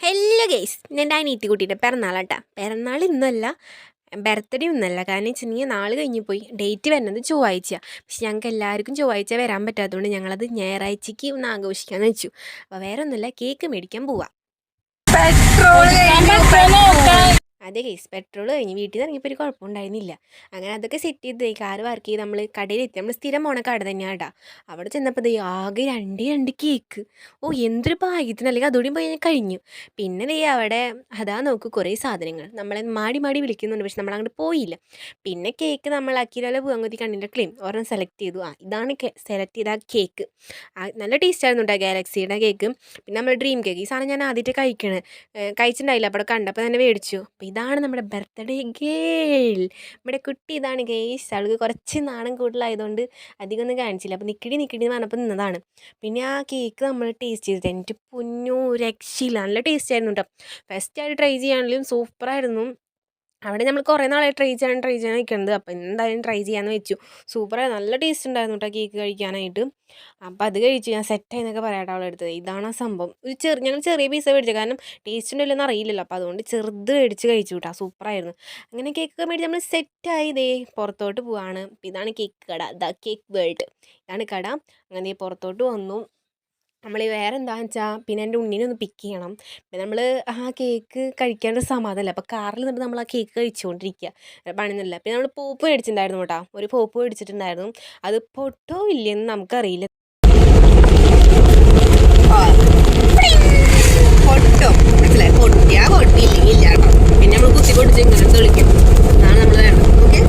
Hello guys, എൻ്റെ അനിയത്തി കുട്ടീൻ്റെ പിറന്നാളാട്ടാ. പിറന്നാൾ ഇന്നല്ല, ബർത്ത്ഡേ ഒന്നല്ല. കാരണം വെച്ചിട്ടുണ്ടെങ്കിൽ നാളെ കഴിഞ്ഞ് പോയി. ഡേറ്റ് വരുന്നത് ചൊവ്വാഴ്ച. പക്ഷെ ഞങ്ങൾക്ക് എല്ലാവർക്കും ചൊവ്വാഴ്ച വരാൻ പറ്റാത്തതുകൊണ്ട് ഞങ്ങളത് ഞായറാഴ്ചയ്ക്ക് ഒന്ന് ആഘോഷിക്കാമെന്ന് വെച്ചു. അപ്പോൾ വേറെ ഒന്നുമില്ല, കേക്ക് മേടിക്കാൻ പോവാം. അതെ ഗൈസ്, പെട്രോൾ കഴിഞ്ഞ് വീട്ടിൽ നിന്ന് ഇറങ്ങിയപ്പോൾ ഒരു കുഴപ്പമുണ്ടായിരുന്നില്ല. അങ്ങനെ അതൊക്കെ സെറ്റ് ചെയ്ത് കാറ് വർക്ക് ചെയ്ത് നമ്മൾ കടയിലെത്തി. നമ്മൾ സ്ഥിരം പോണ കട തന്നെയാണ് കേട്ടോ. അവിടെ ചെന്നപ്പോൾ ആകെ രണ്ട് കേക്ക്. ഓ, എന്തൊരു ഭാഗ്യത്തിന്, അല്ലെങ്കിൽ അതോടെയും പോയി കഴിഞ്ഞു. പിന്നെ അവിടെ അതാ നോക്ക് കുറേ സാധനങ്ങൾ നമ്മളെ മാടി മാടി വിളിക്കുന്നുണ്ട്. പക്ഷെ നമ്മളങ്ങോട്ട് പോയില്ല. പിന്നെ കേക്ക് നമ്മൾ അക്കിരാല പൂവങ്കുത്തി കണ്ണിൻ്റെ ക്ലീം ഒരെണ്ണം സെലക്ട് ചെയ്തു. ഇതാണ് സെലക്ട് ചെയ്ത കേക്ക്. നല്ല ടേസ്റ്റ് ആയിരുന്നു കേട്ടോ, ഗാലക്സിയുടെ കേക്ക്. പിന്നെ നമ്മൾ ഡ്രീം കേക്ക്, ഈ സാധനം ഞാൻ ആദ്യമായിട്ട് കഴിച്ചിട്ടുണ്ടായില്ല. അപ്പോൾ കണ്ടപ്പോൾ തന്നെ മേടിച്ചു. അപ്പോൾ ഇതാണ് നമ്മുടെ ബർത്ത്ഡേ ഗേൾ, നമ്മുടെ കുട്ടി. ഇതാണ് ഗേസ്. ആൾക്ക് കുറച്ച് നാണം കൂടുതലായതുകൊണ്ട് അധികം ഒന്നും കാണിച്ചില്ല. അപ്പോൾ നിക്കടി എന്ന് പറഞ്ഞപ്പോൾ നിന്നതാണ്. പിന്നെ ആ കേക്ക് നമ്മൾ ടേസ്റ്റ് ചെയ്തിട്ട് എൻ്റെ പൊന്നോ, രക്ഷയില്ല, നല്ല ടേസ്റ്റ് ആയിരുന്നു കേട്ടോ. ഫസ്റ്റായിട്ട് ട്രൈ ചെയ്യാണെങ്കിലും സൂപ്പറായിരുന്നു. അവിടെ നമ്മൾ കുറേ നാളായി ട്രൈ ചെയ്യാൻ നിൽക്കുന്നത്. അപ്പോൾ എന്തായാലും ട്രൈ ചെയ്യാമെന്ന് വെച്ചു. സൂപ്പറായി, നല്ല ടേസ്റ്റ് ഉണ്ടായിരുന്നു കേട്ടോ കേക്ക് കഴിക്കാനായിട്ട്. അപ്പോൾ അത് കഴിച്ചു. ഞാൻ സെറ്റായി എന്നൊക്കെ പറയാട്ടോ അവളെ എടുത്തത്. ഇതാണ് ആ സംഭവം. ഞങ്ങൾ ചെറിയ പീസ മേടിച്ചത്, കാരണം ടേസ്റ്റ് ഉണ്ടല്ലോ എന്ന് അറിയില്ലല്ലോ. അപ്പോൾ അതുകൊണ്ട് ചെറുത് മേടിച്ച് കഴിച്ചു കേട്ടോ. സൂപ്പറായിരുന്നു. അങ്ങനെ കേക്കൊക്കെ മേടിച്ച് നമ്മൾ സെറ്റായി പുറത്തോട്ട് പോവാണ്. ഇതാണ് കേക്ക് കട, ദ കേക്ക് വേൾഡ് ഇതാണ് കട. അങ്ങനെ പുറത്തോട്ട് വന്നു. നമ്മൾ വേറെ എന്താണെന്ന് വെച്ചാൽ പിന്നെ എൻ്റെ ഉണ്ണിനെ ഒന്ന് പിക്ക് ചെയ്യണം. പിന്നെ നമ്മൾ ആ കേക്ക് കഴിക്കാനൊരു സമാധാനമില്ല. അപ്പോൾ കാറിൽ നിന്നിട്ട് നമ്മൾ ആ കേക്ക് കഴിച്ചുകൊണ്ടിരിക്കുക, പണിയൊന്നുമില്ല. പിന്നെ നമ്മൾ പോപ്പ് മേടിച്ചിട്ടുണ്ടായിരുന്നു കേട്ടോ. ഒരു പോപ്പ് മേടിച്ചിട്ടുണ്ടായിരുന്നു. അത് പൊട്ടോ ഇല്ലെന്ന് നമുക്കറിയില്ല. പൊട്ടോ മനസ്സിലായി, പൊട്ടിയാ പൊട്ടിയില്ലെങ്കിൽ ഇല്ല കേട്ടോ. പിന്നെ നമ്മൾ കുത്തി പൊട്ടിച്ച് ഇങ്ങനെ തെളിക്കും. അതാണ് നമ്മൾ വേണ്ടത്. ഓക്കെ.